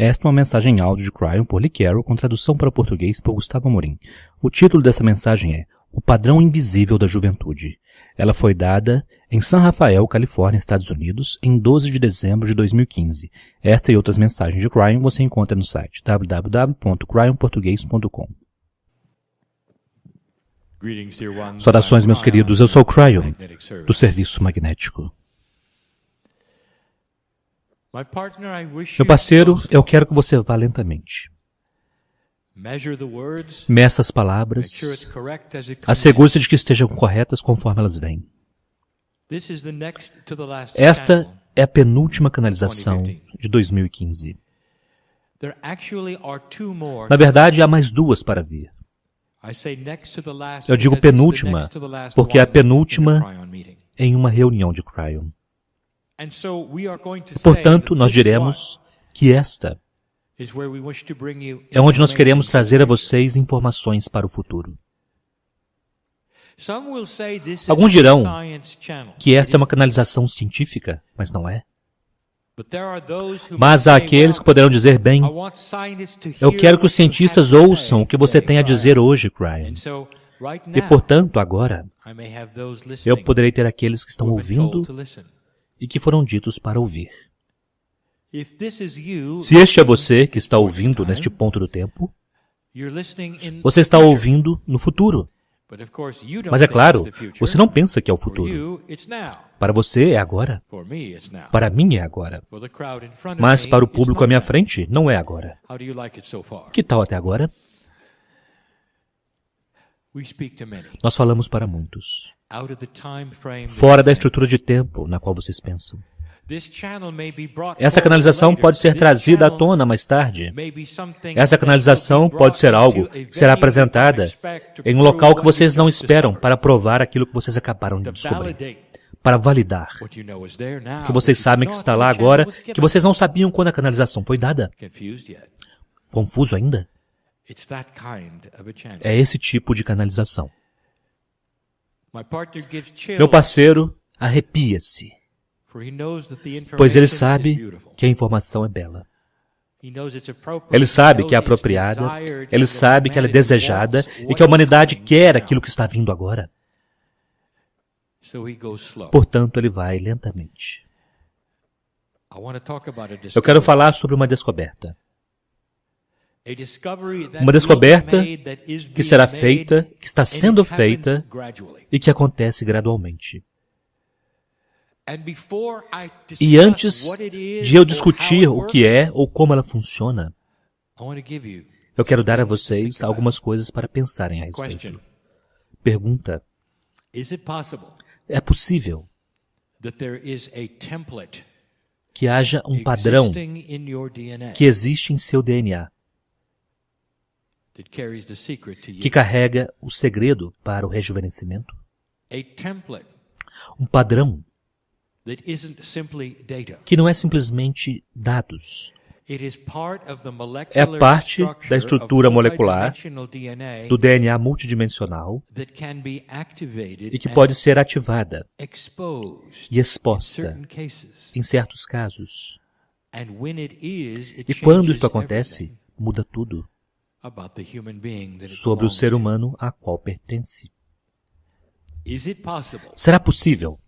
Esta é uma mensagem em áudio de Cryon por Lee Carroll com tradução para o português por Gustavo Amorim. O título dessa mensagem é O Padrão Invisível da Juventude. Ela foi dada em San Rafael, Califórnia, Estados Unidos, em 12 de dezembro de 2015. Esta e outras mensagens de Cryon você encontra no site www.cryonportugues.com. Saudações, meus queridos. Eu sou Cryon, do Serviço Magnético. Meu parceiro, eu quero que você vá lentamente. Meça as palavras, assegure-se de que estejam corretas conforme elas vêm. Esta é a penúltima canalização de 2015. Na verdade, há mais duas para vir. Eu digo penúltima, porque é a penúltima em uma reunião de Cryon. Portanto, nós diremos que esta é onde nós queremos trazer a vocês informações para o futuro. Alguns dirão que esta é uma canalização científica, mas não é. Mas há aqueles que poderão dizer, bem, eu quero que os cientistas ouçam o que você tem a dizer hoje, Cryon. E, portanto, agora, eu poderei ter aqueles que estão ouvindo e que foram ditos para ouvir. Se este é você que está ouvindo neste ponto do tempo, você está ouvindo no futuro. Mas é claro, você não pensa que é o futuro. Para você é agora. Para mim é agora. Mas para o público à minha frente, não é agora. Que tal até agora? Nós falamos para muitos. Fora da estrutura de tempo na qual vocês pensam. Essa canalização pode ser trazida à tona mais tarde. Essa canalização pode ser algo que será apresentada em um local que vocês não esperam para provar aquilo que vocês acabaram de descobrir. Para validar que vocês sabem que está lá agora, que vocês não sabiam quando a canalização foi dada. Confuso ainda? É esse tipo de canalização. Meu parceiro arrepia-se, pois ele sabe que a informação é bela. Ele sabe que é apropriada, ele sabe que ela é desejada e que a humanidade quer aquilo que está vindo agora. Portanto, ele vai lentamente. Eu quero falar sobre uma descoberta. Uma descoberta que será feita, que está sendo feita e que acontece gradualmente. E antes de eu discutir o que é ou como ela funciona, eu quero dar a vocês algumas coisas para pensarem a respeito. Pergunta: é possível que haja um padrão que existe em seu DNA, que carrega o segredo para o rejuvenescimento? Um padrão que não é simplesmente dados. É parte da estrutura molecular do DNA multidimensional e que pode ser ativada e exposta em certos casos. E quando isto acontece, muda tudo sobre o ser humano a qual pertence. Será possível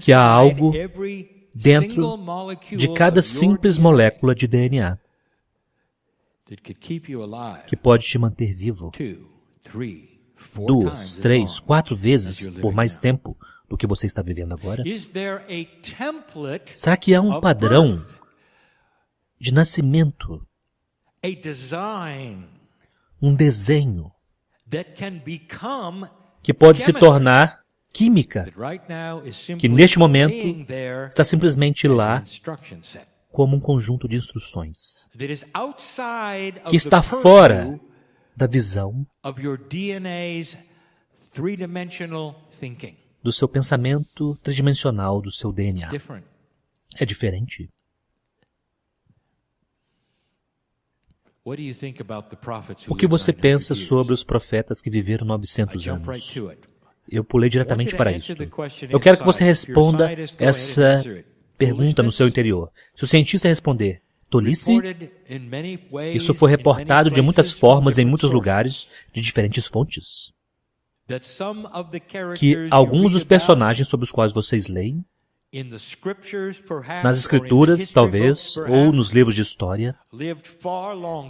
que há algo dentro de cada simples molécula de DNA que pode te manter vivo 2, 3, 4 vezes por mais tempo do que você está vivendo agora? Será que há um padrão de nascimento, um desenho que pode se tornar química, que neste momento está simplesmente lá como um conjunto de instruções, que está fora da visão do seu pensamento tridimensional, do seu DNA. É diferente. O que você pensa sobre os profetas que viveram 900 anos? Eu pulei diretamente para isso. Eu quero que você responda essa pergunta no seu interior. Se o cientista responder, tolice, isso foi reportado de muitas formas em muitos lugares, de diferentes fontes. Que alguns dos personagens sobre os quais vocês leem, nas escrituras, talvez, ou nos livros de história,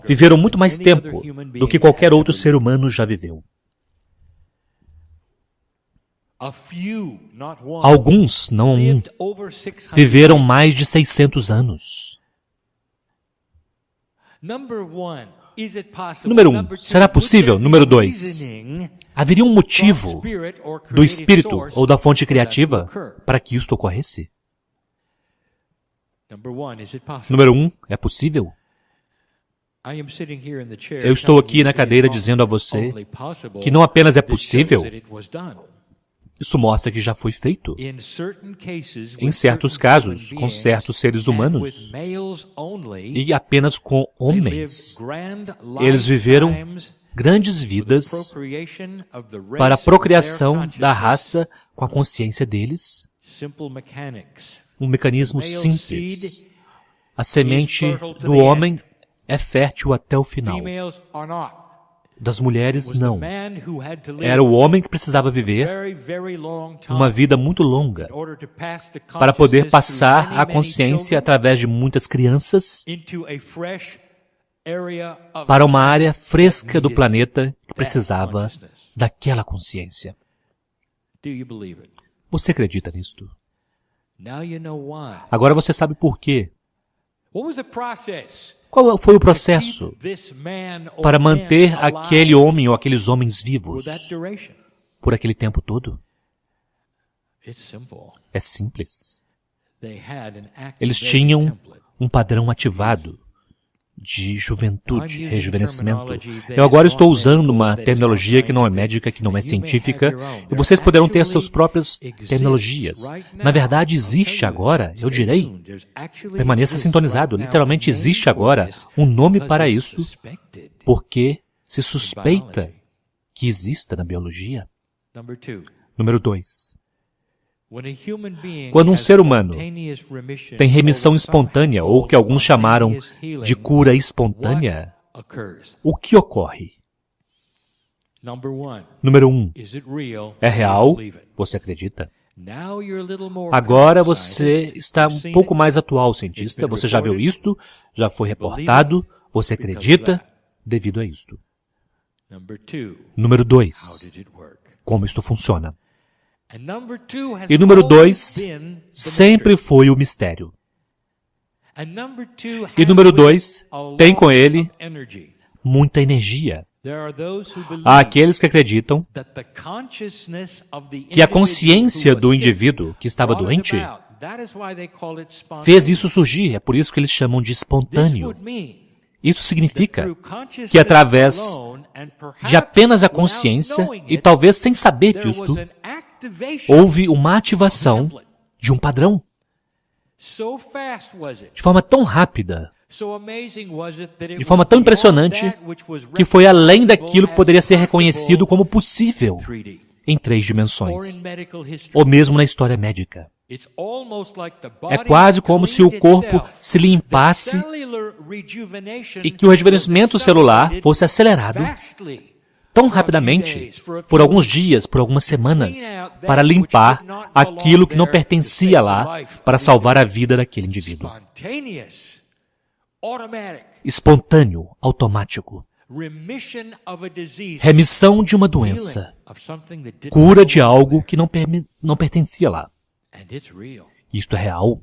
viveram muito mais tempo do que qualquer outro ser humano já viveu. Alguns, não um, viveram mais de 600 anos. Número 1. Será possível? Número 2. Haveria um motivo do espírito ou da fonte criativa para que isto ocorresse? Número 1. É possível? Eu estou aqui na cadeira dizendo a você que não apenas é possível, isso mostra que já foi feito. Em certos casos, com certos seres humanos, e apenas com homens, eles viveram grandes vidas para a procriação da raça com a consciência deles. Um mecanismo simples. A semente do homem é fértil até o final. Das mulheres, não. Era o homem que precisava viver uma vida muito longa para poder passar a consciência através de muitas crianças para uma área fresca do planeta que precisava daquela consciência. Você acredita nisto? Agora você sabe por quê. Qual foi o processo para manter aquele homem ou aqueles homens vivos por aquele tempo todo? É simples. Eles tinham um padrão ativado de juventude, rejuvenescimento. Eu agora estou usando uma terminologia que não é médica, que não é científica, e vocês poderão ter suas próprias terminologias. Na verdade, existe agora, eu direi, permaneça sintonizado, literalmente existe agora um nome para isso, porque se suspeita que exista na biologia. Número 2. Quando um ser humano tem remissão espontânea, ou o que alguns chamaram de cura espontânea, o que ocorre? Número 1. É real? Você acredita? Agora você está um pouco mais atual, cientista. Você já viu isto? Já foi reportado? Você acredita devido a isto? Número 2. Como isto funciona? E número 2 sempre foi o mistério. E número 2 tem com ele muita energia. Há aqueles que acreditam que a consciência do indivíduo que estava doente fez isso surgir. É por isso que eles chamam de espontâneo. Isso significa que através de apenas a consciência, e talvez sem saber disto, houve uma ativação de um padrão. De forma tão rápida, de forma tão impressionante, que foi além daquilo que poderia ser reconhecido como possível em 3 dimensões, ou mesmo na história médica. É quase como se o corpo se limpasse e que o rejuvenescimento celular fosse acelerado tão rapidamente, por alguns dias, por algumas semanas, para limpar aquilo que não pertencia lá, para salvar a vida daquele indivíduo. Espontâneo, automático. Remissão de uma doença. Cura de algo que não pertencia lá. Isto é real.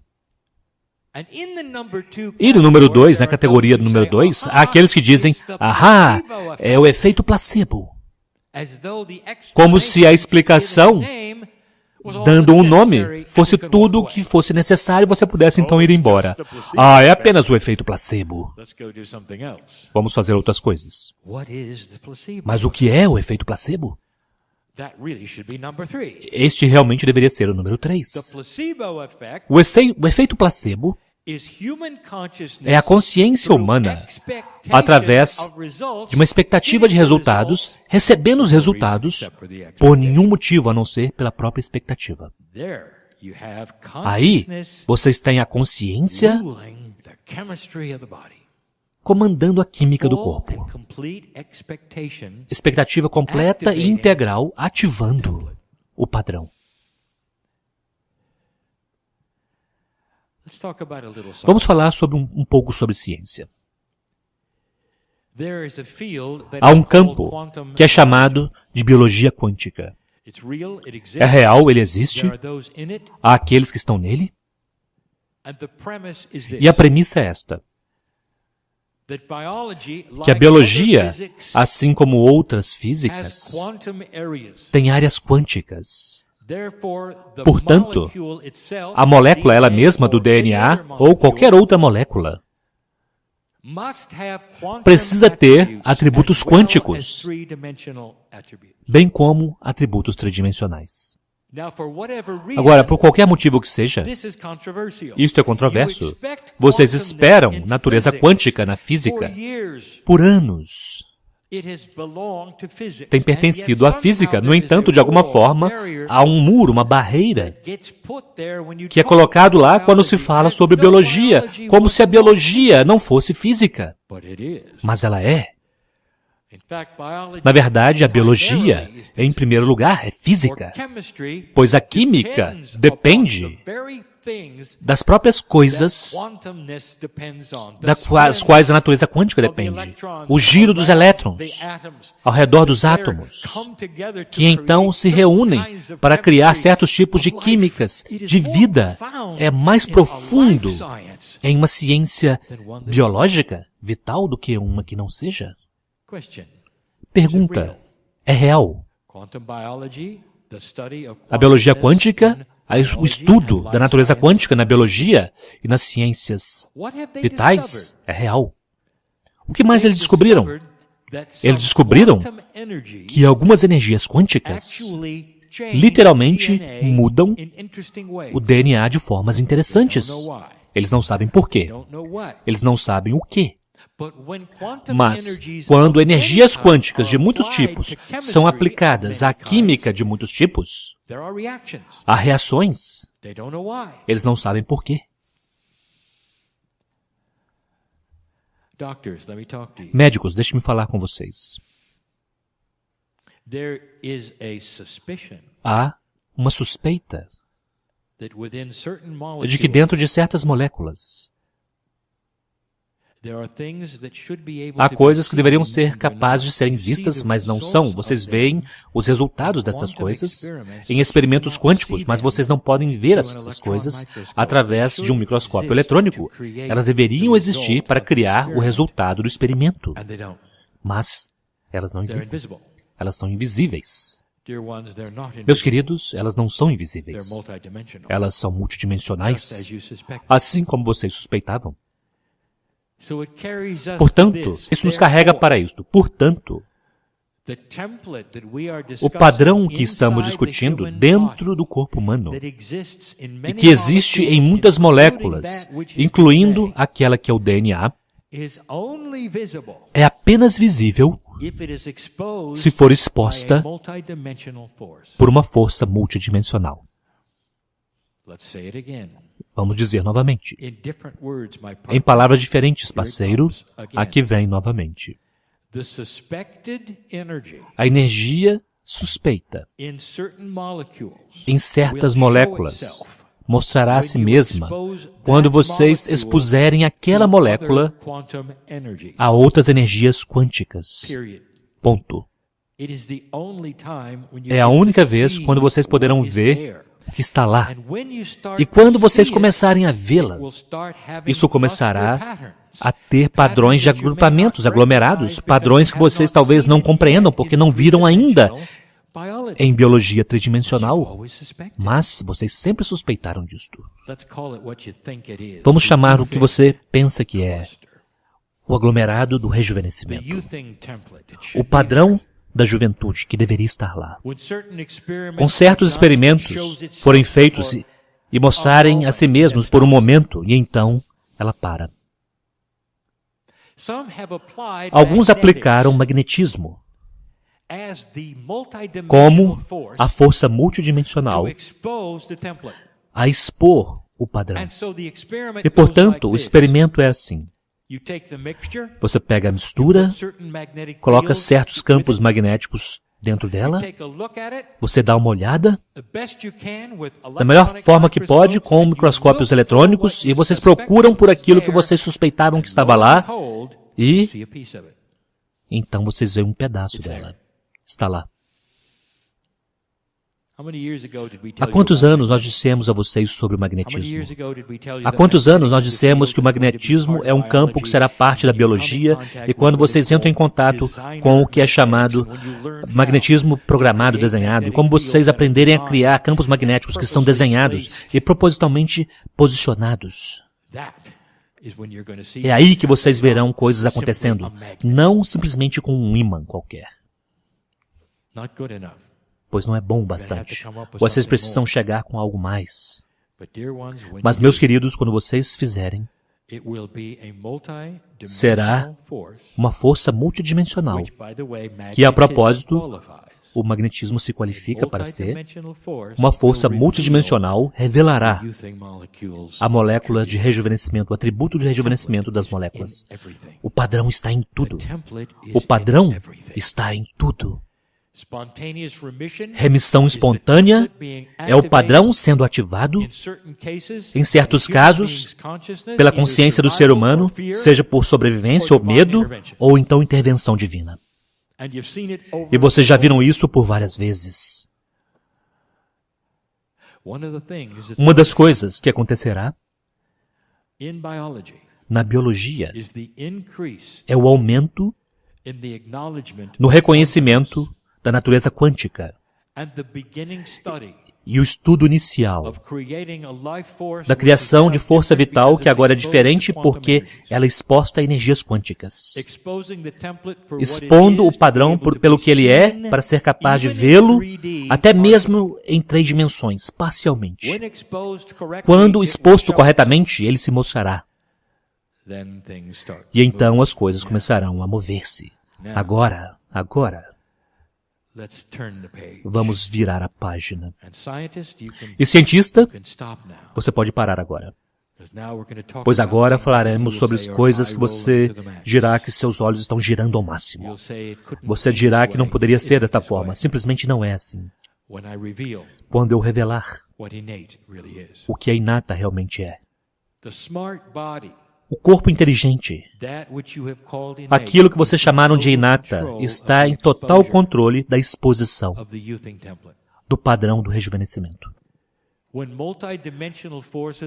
E no número 2, na categoria do número 2, há aqueles que dizem, ahá, é o efeito placebo. Como se a explicação, dando um nome, fosse tudo o que fosse necessário e você pudesse então ir embora. Ah, é apenas o efeito placebo. Vamos fazer outras coisas. Mas o que é o efeito placebo? Este realmente deveria ser o número 3. O efeito placebo é a consciência humana, através de uma expectativa de resultados, recebendo os resultados por nenhum motivo a não ser pela própria expectativa. Aí, vocês têm a consciência comandando a química do corpo. Expectativa completa e integral ativando o padrão. Vamos falar sobre um pouco sobre ciência. Há um campo que é chamado de biologia quântica. É real, ele existe. Há aqueles que estão nele. E a premissa é esta: que a biologia, assim como outras físicas, tem áreas quânticas. Portanto, a molécula ela mesma do DNA ou qualquer outra molécula precisa ter atributos quânticos, bem como atributos tridimensionais. Agora, por qualquer motivo que seja, isto é controverso. Vocês esperam natureza quântica na física por anos. Tem pertencido à física, no entanto, de alguma forma, há um muro, uma barreira, que é colocado lá quando se fala sobre biologia, como se a biologia não fosse física. Mas ela é. Na verdade, a biologia, em primeiro lugar, é física, pois a química depende das próprias coisas das quais a natureza quântica depende. O giro dos elétrons ao redor dos átomos, que então se reúnem para criar certos tipos de químicas, de vida, é mais profundo em uma ciência biológica, vital, do que uma que não seja? Pergunta: é real? A biologia quântica, o estudo da natureza quântica na biologia e nas ciências vitais é real. O que mais eles descobriram? Eles descobriram que algumas energias quânticas literalmente mudam o DNA de formas interessantes. Eles não sabem por quê. Eles não sabem o quê. Mas, quando energias quânticas de muitos tipos são aplicadas à química de muitos tipos, há reações. Eles não sabem por quê. Médicos, deixe-me falar com vocês. Há uma suspeita de que dentro de certas moléculas há coisas que deveriam ser capazes de serem vistas, mas não são. Vocês veem os resultados dessas coisas em experimentos quânticos, mas vocês não podem ver essas coisas através de um microscópio eletrônico. Elas deveriam existir para criar o resultado do experimento. Mas elas não existem. Elas são invisíveis. Meus queridos, elas não são invisíveis. Elas são multidimensionais, assim como vocês suspeitavam. Portanto, isso nos carrega para isto. Portanto, o padrão que estamos discutindo dentro do corpo humano e que existe em muitas moléculas, incluindo aquela que é o DNA, é apenas visível se for exposta por uma força multidimensional. Vamos dizer novamente. Em palavras diferentes, parceiro, aqui vem novamente. A energia suspeita em certas moléculas mostrará a si mesma quando vocês expuserem aquela molécula a outras energias quânticas. Ponto. É a única vez quando vocês poderão ver que está lá. E quando vocês começarem a vê-la, isso começará a ter padrões de agrupamentos, aglomerados, padrões que vocês talvez não compreendam porque não viram ainda em biologia tridimensional, mas vocês sempre suspeitaram disto. Vamos chamar o que você pensa que é o aglomerado do rejuvenescimento. O padrão da juventude que deveria estar lá. Com certos experimentos forem feitos e mostrarem a si mesmos por um momento, e então ela para. Alguns aplicaram magnetismo como a força multidimensional a expor o padrão. E, portanto, o experimento é assim. Você pega a mistura, coloca certos campos magnéticos dentro dela, você dá uma olhada, da melhor forma que pode, com microscópios eletrônicos, e vocês procuram por aquilo que vocês suspeitavam que estava lá, e então vocês veem um pedaço dela. Está lá. Há quantos anos nós dissemos a vocês sobre o magnetismo? Há quantos anos nós dissemos que o magnetismo é um campo que será parte da biologia, e quando vocês entram em contato com o que é chamado magnetismo programado, desenhado, e como vocês aprenderem a criar campos magnéticos que são desenhados e propositalmente posicionados, é aí que vocês verão coisas acontecendo, não simplesmente com um ímã qualquer. Pois não é bom o bastante. Vocês precisam chegar com algo mais. Mas, meus queridos, quando vocês fizerem, será uma força multidimensional, que, a propósito, o magnetismo se qualifica para ser. Uma força multidimensional revelará a molécula de rejuvenescimento, o atributo de rejuvenescimento das moléculas. O padrão está em tudo. O padrão está em tudo. Remissão espontânea é o padrão sendo ativado, em certos casos, pela consciência do ser humano, seja por sobrevivência ou medo, ou então intervenção divina. E vocês já viram isso por várias vezes. Uma das coisas que acontecerá na biologia é o aumento no reconhecimento da natureza quântica e o estudo inicial da criação de força vital, que agora é diferente porque ela é exposta a energias quânticas, expondo o padrão pelo que ele é, para ser capaz de vê-lo até mesmo em 3 dimensões, parcialmente. Quando exposto corretamente, ele se mostrará. E então as coisas começarão a mover-se. Agora, vamos virar a página. E cientista, você pode parar agora. Pois agora falaremos sobre as coisas que você dirá que seus olhos estão girando ao máximo. Você dirá que não poderia ser desta forma. Simplesmente não é assim. Quando eu revelar o que a inata realmente é. O corpo inteligente, aquilo que vocês chamaram de inata, está em total controle da exposição do padrão do rejuvenescimento.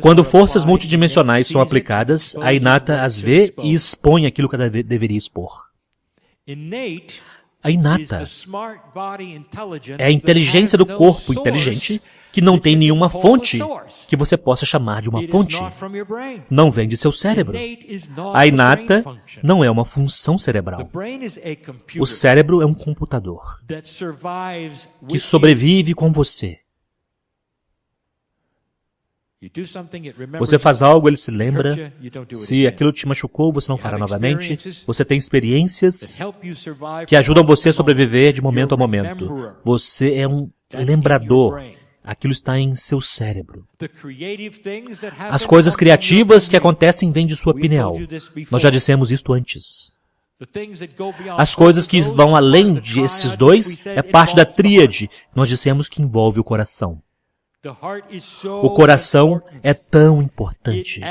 Quando forças multidimensionais são aplicadas, a inata as vê e expõe aquilo que ela deveria expor. A inata é a inteligência do corpo inteligente que não tem nenhuma fonte que você possa chamar de uma fonte. Não vem de seu cérebro. A inata não é uma função cerebral. O cérebro é um computador que sobrevive com você. Você faz algo, ele se lembra. Se aquilo te machucou, você não fará novamente. Você tem experiências que ajudam você a sobreviver de momento a momento. Você é um lembrador. Aquilo está em seu cérebro. As coisas criativas que acontecem vêm de sua pineal. Nós já dissemos isto antes. As coisas que vão além destes dois é parte da tríade. Nós dissemos que envolve o coração. O coração é tão importante.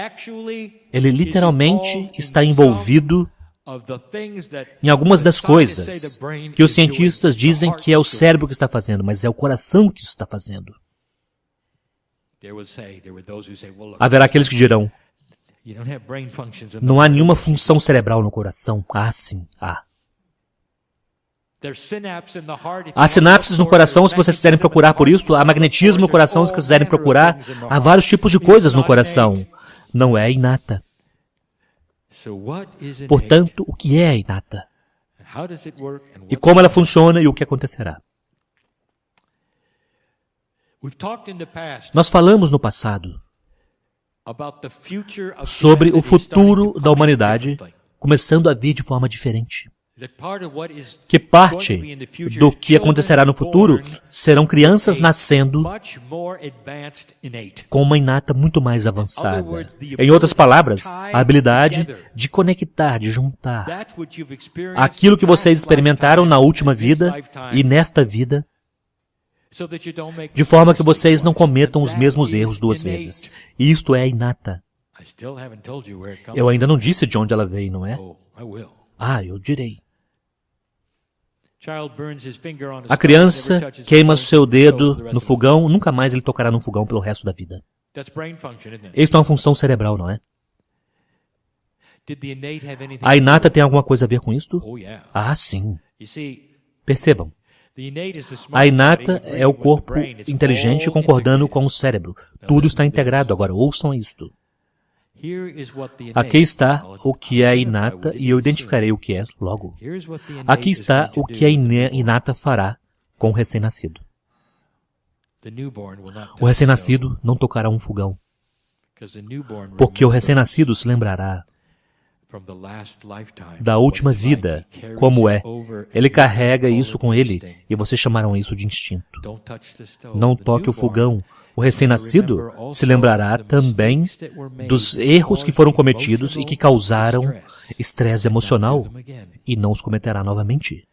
Ele literalmente está envolvido em algumas das coisas que os cientistas dizem que é o cérebro que está fazendo, mas é o coração que está fazendo. Haverá aqueles que dirão, não há nenhuma função cerebral no coração. Ah, sim, há. Há sinapses no coração, se vocês quiserem procurar por isso. Há magnetismo no coração, se quiserem procurar. Há vários tipos de coisas no coração. Não é inata. Portanto, o que é a inata? E como ela funciona e o que acontecerá? Nós falamos no passado sobre o futuro da humanidade começando a vir de forma diferente. que parte do que acontecerá no futuro serão crianças nascendo com uma inata muito mais avançada. Em outras palavras, a habilidade de conectar, de juntar aquilo que vocês experimentaram na última vida e nesta vida, de forma que vocês não cometam os mesmos erros duas vezes. E isto é inata. Eu ainda não disse de onde ela veio, não é? Eu direi. A criança queima seu dedo no fogão, nunca mais ele tocará no fogão pelo resto da vida. Isto é uma função cerebral, não é? A inata tem alguma coisa a ver com isto? Sim. Percebam. A inata é o corpo inteligente concordando com o cérebro. Tudo está integrado. Agora, ouçam isto. Aqui está o que é inata e eu identificarei o que é logo. Aqui está o que a inata fará com o recém-nascido. O recém-nascido não tocará um fogão, porque o recém-nascido se lembrará da última vida, como é. Ele carrega isso com ele e vocês chamarão isso de instinto. Não toque o fogão. O recém-nascido se lembrará também dos erros que foram cometidos e que causaram estresse emocional e não os cometerá novamente.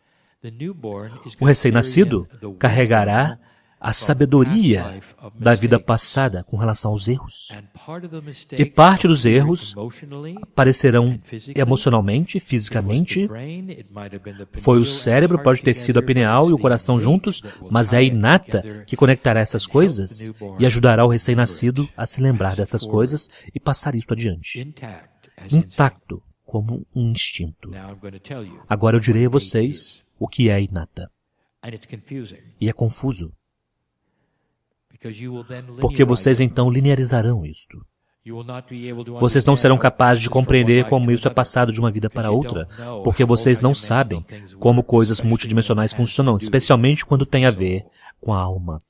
O recém-nascido carregará a sabedoria da vida passada com relação aos erros. E parte dos erros aparecerão emocionalmente, fisicamente. Foi o cérebro, pode ter sido a pineal e o coração juntos, mas é a inata que conectará essas coisas e ajudará o recém-nascido a se lembrar dessas coisas e passar isto adiante. Intacto, como um instinto. Agora eu direi a vocês o que é a inata. E é confuso. Porque vocês então linearizarão isto. Vocês não serão capazes de compreender como isso é passado de uma vida para outra, porque vocês não sabem como coisas multidimensionais funcionam, especialmente quando tem a ver com a alma.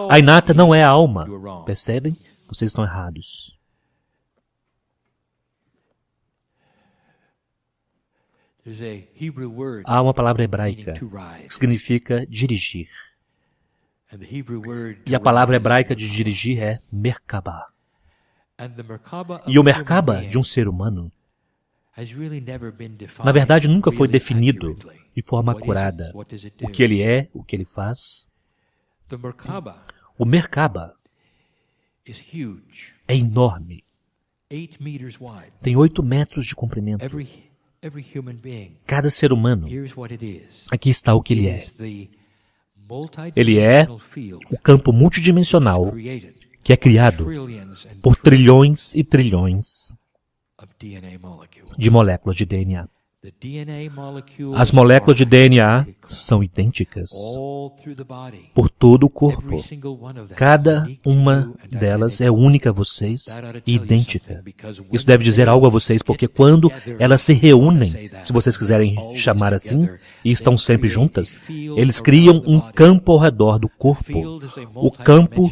A inata não é a alma. Percebem? Vocês estão errados. Há uma palavra hebraica que significa dirigir. E a palavra hebraica de dirigir é Merkabah. E o Merkabah de um ser humano, na verdade, nunca foi definido de forma acurada. O que ele é, o que ele faz. O Merkabah é enorme. Tem 8 metros de comprimento. Cada ser humano, aqui está o que ele é. Ele é o campo multidimensional que é criado por trilhões e trilhões de moléculas de DNA. As moléculas de DNA são idênticas por todo o corpo. Cada uma delas é única a vocês e idêntica. Isso deve dizer algo a vocês, porque quando elas se reúnem, se vocês quiserem chamar assim, e estão sempre juntas, eles criam um campo ao redor do corpo. O campo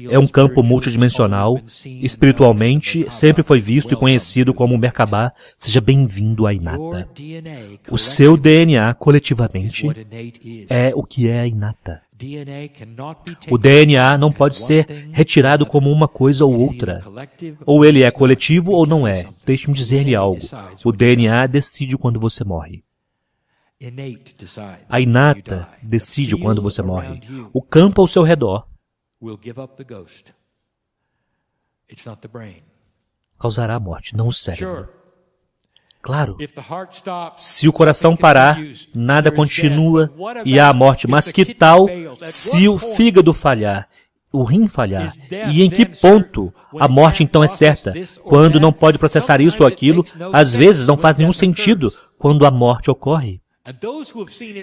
é um campo multidimensional, espiritualmente sempre foi visto e conhecido como Merkabah. Seja bem-vindo à inata. O seu DNA, coletivamente, é o que é a inata. O DNA não pode ser retirado como uma coisa ou outra. Ou ele é coletivo ou não é. Deixe-me dizer-lhe algo. O DNA decide quando você morre. A inata decide quando você morre. O campo ao seu redor causará a morte, não o cérebro. Claro, se o coração parar, nada continua e há a morte. Mas que tal se o fígado falhar, o rim falhar? E em que ponto a morte então é certa? Quando não pode processar isso ou aquilo, às vezes não faz nenhum sentido quando a morte ocorre.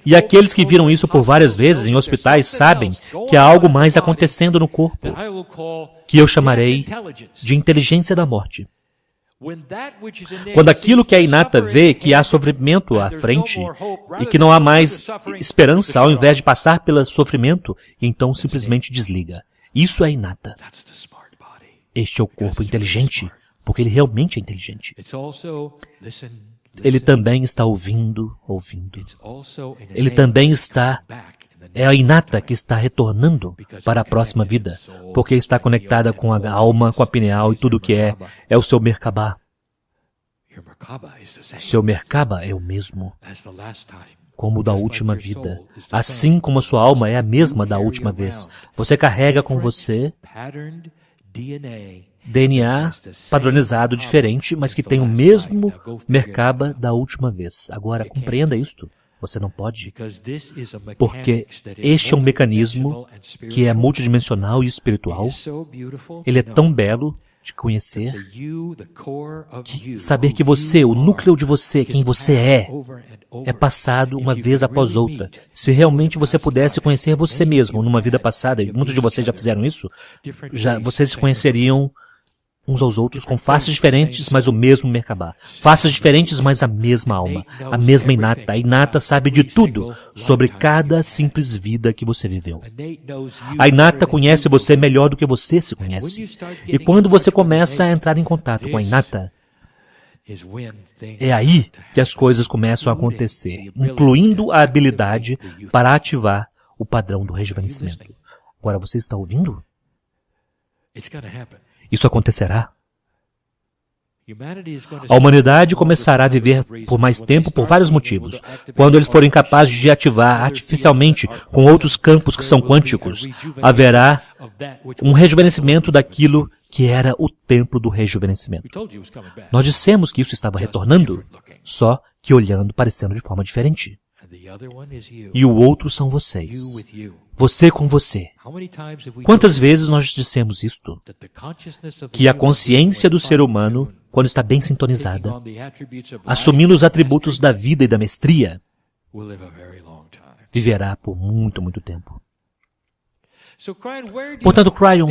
E aqueles que viram isso por várias vezes em hospitais sabem que há algo mais acontecendo no corpo, que eu chamarei de inteligência da morte. Quando aquilo que a inata vê que há sofrimento à frente e que não há mais esperança ao invés de passar pelo sofrimento, então simplesmente desliga. Isso é inata. Este é o corpo inteligente, porque ele realmente é inteligente. Ele também está ouvindo. Ele também está... É a inata que está retornando para a próxima vida, porque está conectada com a alma, com a pineal e tudo o que é o seu Merkabah. Seu Merkabah é o mesmo, como o da última vida. Assim como a sua alma é a mesma da última vez. Você carrega com você DNA padronizado diferente, mas que tem o mesmo Merkabah da última vez. Agora, compreenda isto. Você não pode, porque este é um mecanismo que é multidimensional e espiritual. Ele é tão belo de conhecer, que saber que você, o núcleo de você, quem você é passado uma vez após outra. Se realmente você pudesse conhecer você mesmo numa vida passada, e muitos de vocês já fizeram isso, vocês se conheceriam uns aos outros com faces diferentes, mas o mesmo Merkabah. Faces diferentes, mas a mesma alma, a mesma inata. A inata sabe de tudo sobre cada simples vida que você viveu. A inata conhece você melhor do que você se conhece. E quando você começa a entrar em contato com a inata, é aí que as coisas começam a acontecer, incluindo a habilidade para ativar o padrão do rejuvenescimento. Agora, você está ouvindo? Isso acontecerá. A humanidade começará a viver por mais tempo por vários motivos. Quando eles forem capazes de ativar artificialmente com outros campos que são quânticos, haverá um rejuvenescimento daquilo que era o templo do rejuvenescimento. Nós dissemos que isso estava retornando, só que olhando, parecendo de forma diferente. E o outro são vocês. Você com você. Quantas vezes nós dissemos isto? Que a consciência do ser humano, quando está bem sintonizada, assumindo os atributos da vida e da mestria, viverá por muito, muito tempo. Portanto, Cryon,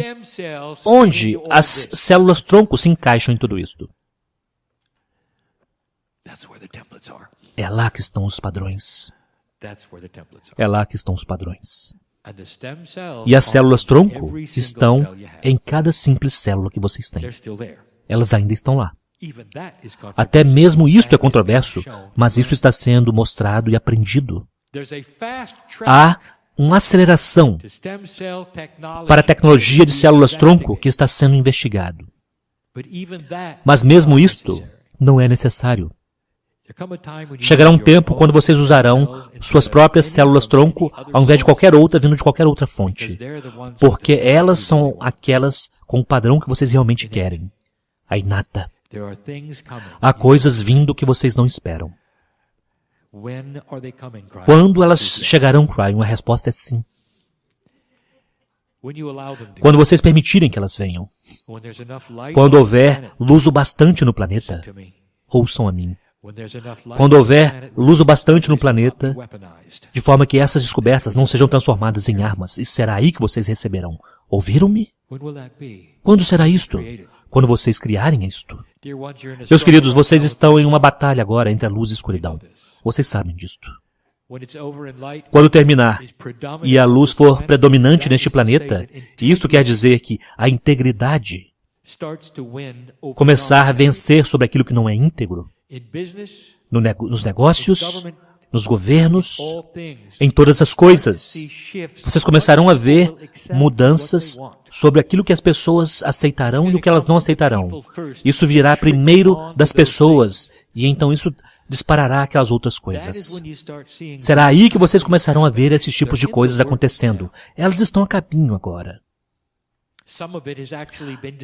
onde as células-tronco se encaixam em tudo isto? É lá que estão os padrões. É lá que estão os padrões. E as células-tronco estão em cada simples célula que vocês têm. Elas ainda estão lá. Até mesmo isto é controverso, mas isso está sendo mostrado e aprendido. Há uma aceleração para a tecnologia de células-tronco que está sendo investigado. Mas mesmo isto não é necessário. Chegará um tempo quando vocês usarão suas próprias células-tronco ao invés de qualquer outra vindo de qualquer outra fonte. Porque elas são aquelas com o padrão que vocês realmente querem. A inata. Há coisas vindo que vocês não esperam. Quando elas chegarão, Cryon? A resposta é sim. Quando vocês permitirem que elas venham. Quando houver luz o bastante no planeta, ouçam a mim. Quando houver luz o bastante no planeta, de forma que essas descobertas não sejam transformadas em armas, e será aí que vocês receberão. Ouviram-me? Quando será isto? Quando vocês criarem isto. Meus queridos, vocês estão em uma batalha agora entre a luz e a escuridão. Vocês sabem disto. Quando terminar e a luz for predominante neste planeta, isto quer dizer que a integridade começar a vencer sobre aquilo que não é íntegro, nos negócios, nos governos, em todas as coisas. Vocês começarão a ver mudanças sobre aquilo que as pessoas aceitarão e o que elas não aceitarão. Isso virá primeiro das pessoas, e então isso disparará aquelas outras coisas. Será aí que vocês começarão a ver esses tipos de coisas acontecendo. Elas estão a caminho agora.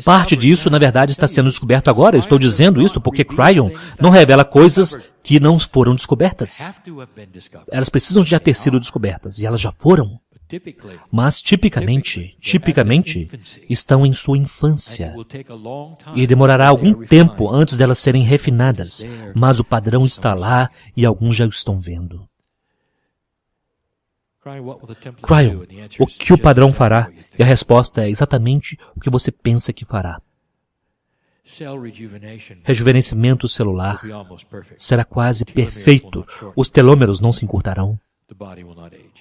Parte disso, na verdade, está sendo descoberto agora. Eu estou dizendo isso porque Cryon não revela coisas que não foram descobertas. Elas precisam já ter sido descobertas, e elas já foram. Mas, tipicamente, estão em sua infância. E demorará algum tempo antes delas serem refinadas. Mas o padrão está lá e alguns já o estão vendo. Cryon, o que o padrão fará? E a resposta é exatamente o que você pensa que fará. Rejuvenescimento celular será quase perfeito. Os telômeros não se encurtarão.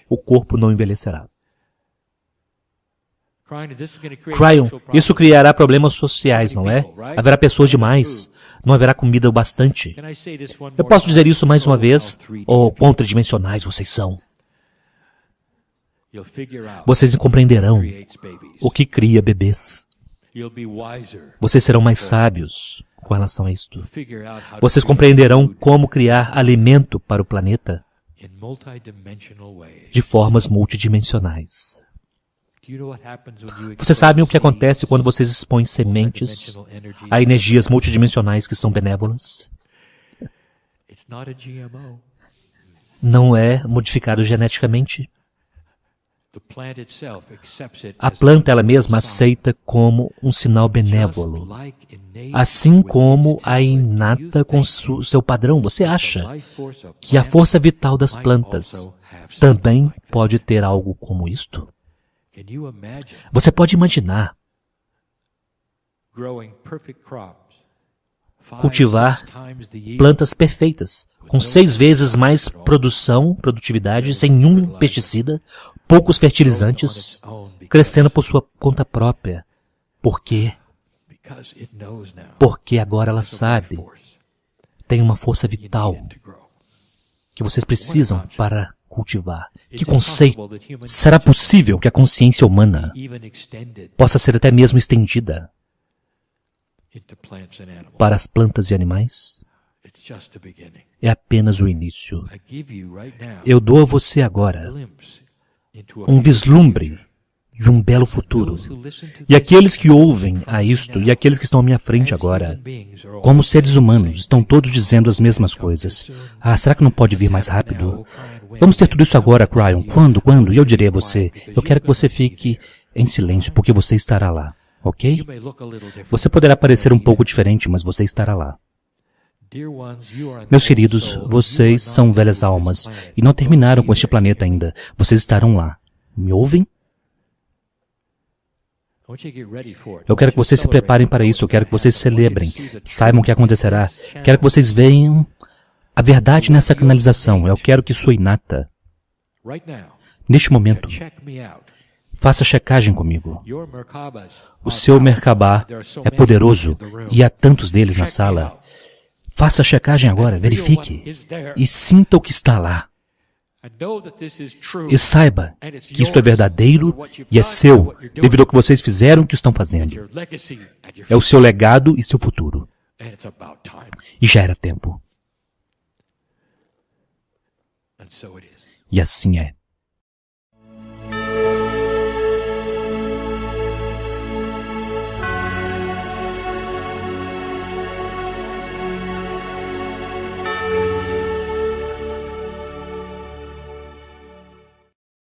O corpo não envelhecerá. Cryon, isso criará problemas sociais, não é? Haverá pessoas demais. Não haverá comida o bastante. Eu posso dizer isso mais uma vez? Oh, contradimensionais vocês são. Vocês compreenderão o que cria bebês. Vocês serão mais sábios com relação a isto. Vocês compreenderão como criar alimento para o planeta de formas multidimensionais. Vocês sabem o que acontece quando vocês expõem sementes a energias multidimensionais que são benévolas? Não é modificado geneticamente. A planta ela mesma aceita como um sinal benévolo, assim como a inata com seu padrão. Você acha que a força vital das plantas também pode ter algo como isto? Você pode imaginar cultivar plantas perfeitas, com 6 vezes mais produtividade, sem nenhum pesticida, poucos fertilizantes, crescendo por sua conta própria. Por quê? Porque agora ela sabe, tem uma força vital que vocês precisam para cultivar. Que conceito? Será possível que a consciência humana possa ser até mesmo estendida para as plantas e animais? É apenas o início. Eu dou a você agora um vislumbre de um belo futuro. E aqueles que ouvem a isto, e aqueles que estão à minha frente agora, como seres humanos, estão todos dizendo as mesmas coisas. Ah, será que não pode vir mais rápido? Vamos ter tudo isso agora, Cryon. Quando? E eu direi a você, eu quero que você fique em silêncio, porque você estará lá. Ok? Você poderá parecer um pouco diferente, mas você estará lá. Meus queridos, vocês são velhas almas e não terminaram com este planeta ainda. Vocês estarão lá. Me ouvem? Eu quero que vocês se preparem para isso. Eu quero que vocês celebrem. Saibam o que acontecerá. Quero que vocês vejam a verdade nessa canalização. Eu quero que sua inata, neste momento, faça checagem comigo. O seu Merkabah é poderoso e há tantos deles na sala. Faça a checagem agora, verifique e sinta o que está lá. E saiba que isto é verdadeiro e é seu, devido ao que vocês fizeram e que estão fazendo. É o seu legado e seu futuro. E já era tempo. E assim é.